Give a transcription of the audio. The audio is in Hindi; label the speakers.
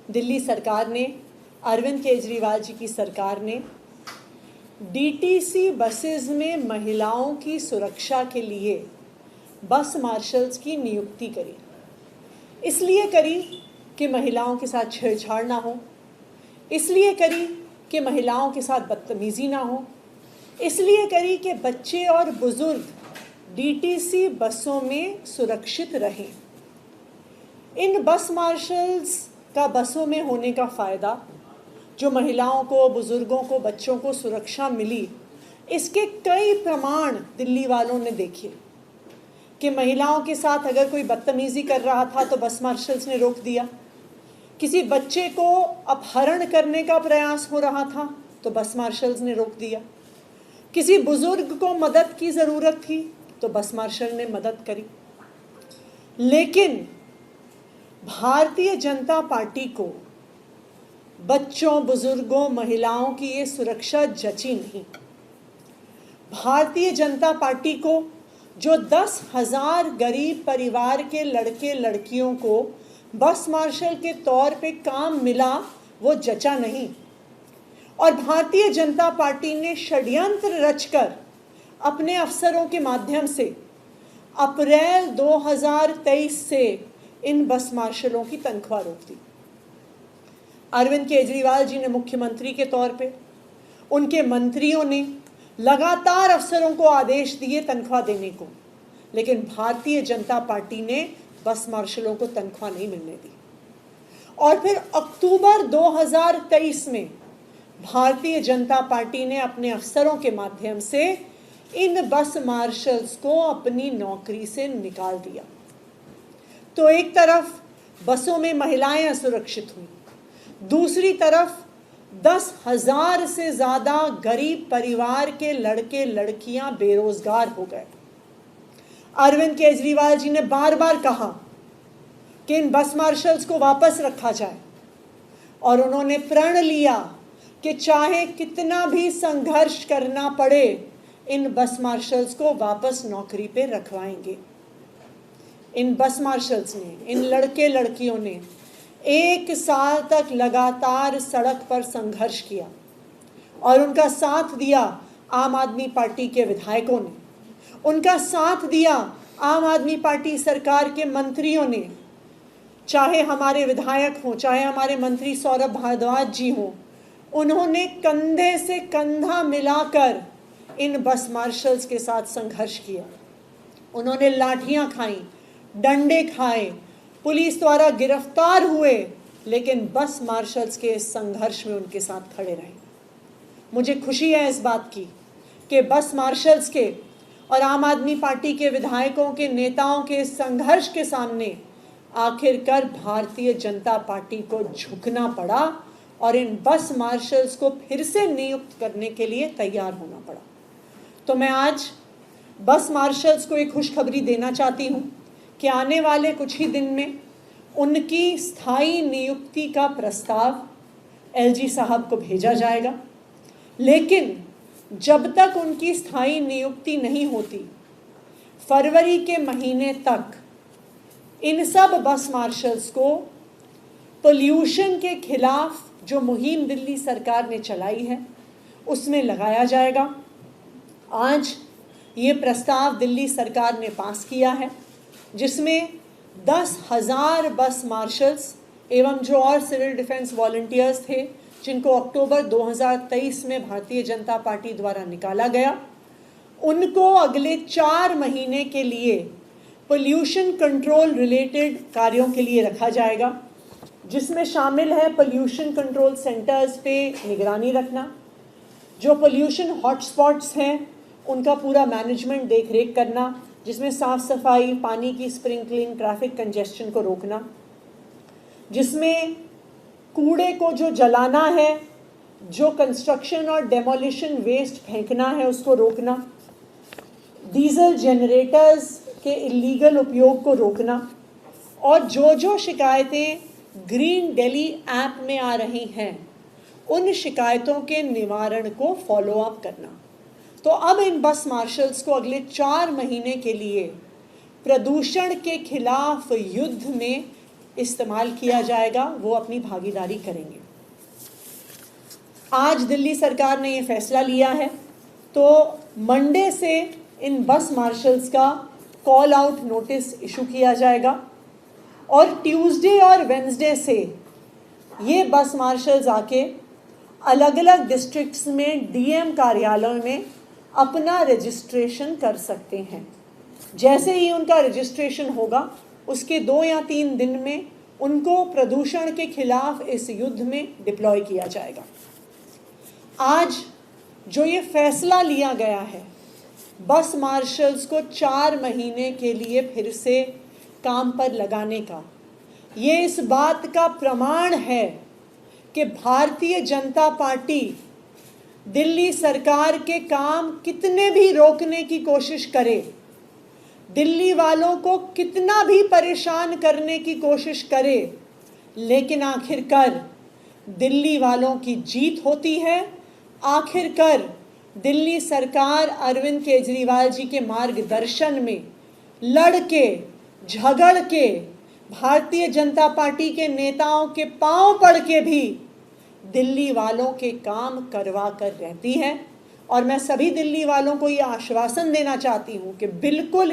Speaker 1: दिल्ली सरकार ने, अरविंद केजरीवाल जी की सरकार ने डीटीसी बसेस में महिलाओं की सुरक्षा के लिए बस मार्शल्स की नियुक्ति करी। इसलिए करी कि महिलाओं के साथ छेड़छाड़ ना हो, इसलिए करी कि महिलाओं के साथ बदतमीजी ना हो, इसलिए करी कि बच्चे और बुजुर्ग डीटीसी बसों में सुरक्षित रहें। इन बस मार्शल्स का बसों में होने का फ़ायदा, जो महिलाओं को, बुजुर्गों को, बच्चों को सुरक्षा मिली, इसके कई प्रमाण दिल्ली वालों ने देखे कि महिलाओं के साथ अगर कोई बदतमीजी कर रहा था तो बस मार्शल्स ने रोक दिया, किसी बच्चे को अपहरण करने का प्रयास हो रहा था तो बस मार्शल्स ने रोक दिया, किसी बुजुर्ग को मदद की ज़रूरत थी तो बस मार्शल ने मदद करी। लेकिन भारतीय जनता पार्टी को बच्चों, बुजुर्गों, महिलाओं की ये सुरक्षा जची नहीं। भारतीय जनता पार्टी को जो 10,000 गरीब परिवार के लड़के लड़कियों को बस मार्शल के तौर पे काम मिला, वो जचा नहीं। और भारतीय जनता पार्टी ने षड्यंत्र रचकर अपने अफसरों के माध्यम से अप्रैल 2023 से इन बस मार्शलों की तनख्वाह रोक दी। अरविंद केजरीवाल जी ने मुख्यमंत्री के तौर पे, उनके मंत्रियों ने लगातार अफसरों को आदेश दिए तनख्वाह देने को, लेकिन भारतीय जनता पार्टी ने बस मार्शलों को तनख्वाह नहीं मिलने दी। और फिर अक्टूबर 2023 में भारतीय जनता पार्टी ने अपने अफसरों के माध्यम से इन बस मार्शल्स को अपनी नौकरी से निकाल दिया। तो एक तरफ बसों में महिलाएं असुरक्षित हुई, दूसरी तरफ 10,000 से ज़्यादा गरीब परिवार के लड़के लड़कियां बेरोजगार हो गए। अरविंद केजरीवाल जी ने बार बार कहा कि इन बस मार्शल्स को वापस रखा जाए, और उन्होंने प्रण लिया कि चाहे कितना भी संघर्ष करना पड़े, इन बस मार्शल्स को वापस नौकरी पे रखवाएंगे। इन बस मार्शल्स ने, इन लड़के लड़कियों ने 1 साल तक लगातार सड़क पर संघर्ष किया, और उनका साथ दिया आम आदमी पार्टी के विधायकों ने, उनका साथ दिया आम आदमी पार्टी सरकार के मंत्रियों ने, चाहे हमारे विधायक हों, चाहे हमारे मंत्री सौरभ भारद्वाज जी हों। उन्होंने कंधे से कंधा मिलाकर इन बस मार्शल्स के साथ संघर्ष किया। उन्होंने लाठियां खाई, डंडे खाए, पुलिस द्वारा गिरफ्तार हुए, लेकिन बस मार्शल्स के इस संघर्ष में उनके साथ खड़े रहे। मुझे खुशी है इस बात की कि बस मार्शल्स के और आम आदमी पार्टी के विधायकों के, नेताओं के इस संघर्ष के सामने आखिरकार भारतीय जनता पार्टी को झुकना पड़ा और इन बस मार्शल्स को फिर से नियुक्त करने के लिए तैयार होना पड़ा। तो मैं आज बस मार्शल्स को एक खुशखबरी देना चाहती हूँ कि आने वाले कुछ ही दिन में उनकी स्थायी नियुक्ति का प्रस्ताव एलजी साहब को भेजा जाएगा। लेकिन जब तक उनकी स्थायी नियुक्ति नहीं होती, फरवरी के महीने तक इन सब बस मार्शल्स को पोल्यूशन के खिलाफ जो मुहिम दिल्ली सरकार ने चलाई है उसमें लगाया जाएगा। आज ये प्रस्ताव दिल्ली सरकार ने पास किया है, जिसमें 10,000 बस मार्शल्स एवं जो और सिविल डिफेंस वॉलंटियर्स थे, जिनको अक्टूबर 2023 में भारतीय जनता पार्टी द्वारा निकाला गया, उनको अगले 4 महीने के लिए पोल्यूशन कंट्रोल रिलेटेड कार्यों के लिए रखा जाएगा, जिसमें शामिल है पोल्यूशन कंट्रोल सेंटर्स पे निगरानी रखना, जो पोल्यूशन हॉटस्पॉट्स हैं उनका पूरा मैनेजमेंट देख रेख करना, जिसमें साफ़ सफाई, पानी की स्प्रिंकलिंग, ट्रैफिक कंजेस्शन को रोकना, जिसमें कूड़े को जो जलाना है, जो कंस्ट्रक्शन और डेमोलिशन वेस्ट फेंकना है उसको रोकना, डीजल जनरेटर्स के इलीगल उपयोग को रोकना, और जो शिकायतें ग्रीन दिल्ली ऐप में आ रही हैं उन शिकायतों के निवारण को फॉलो अप करना। तो अब इन बस मार्शल्स को अगले 4 महीने के लिए प्रदूषण के खिलाफ युद्ध में इस्तेमाल किया जाएगा, वो अपनी भागीदारी करेंगे। आज दिल्ली सरकार ने ये फैसला लिया है, तो मंडे से इन बस मार्शल्स का कॉल आउट नोटिस इशू किया जाएगा और ट्यूसडे और वेंसडे से ये बस मार्शल्स आके अलग अलग डिस्ट्रिक्ट्स में डीएम कार्यालयों में अपना रजिस्ट्रेशन कर सकते हैं। जैसे ही उनका रजिस्ट्रेशन होगा, उसके 2 या 3 दिन में उनको प्रदूषण के खिलाफ इस युद्ध में डिप्लॉय किया जाएगा। आज जो ये फैसला लिया गया है बस मार्शल्स को 4 महीने के लिए फिर से काम पर लगाने का, ये इस बात का प्रमाण है कि भारतीय जनता पार्टी दिल्ली सरकार के काम कितने भी रोकने की कोशिश करे, दिल्ली वालों को कितना भी परेशान करने की कोशिश करे, लेकिन आखिरकार दिल्ली वालों की जीत होती है। आखिरकार दिल्ली सरकार अरविंद केजरीवाल जी के मार्गदर्शन में लड़ के झगड़ के भारतीय जनता पार्टी के नेताओं के पांव पड़ के भी दिल्ली वालों के काम करवा कर रहती है। और मैं सभी दिल्ली वालों को ये आश्वासन देना चाहती हूँ कि बिल्कुल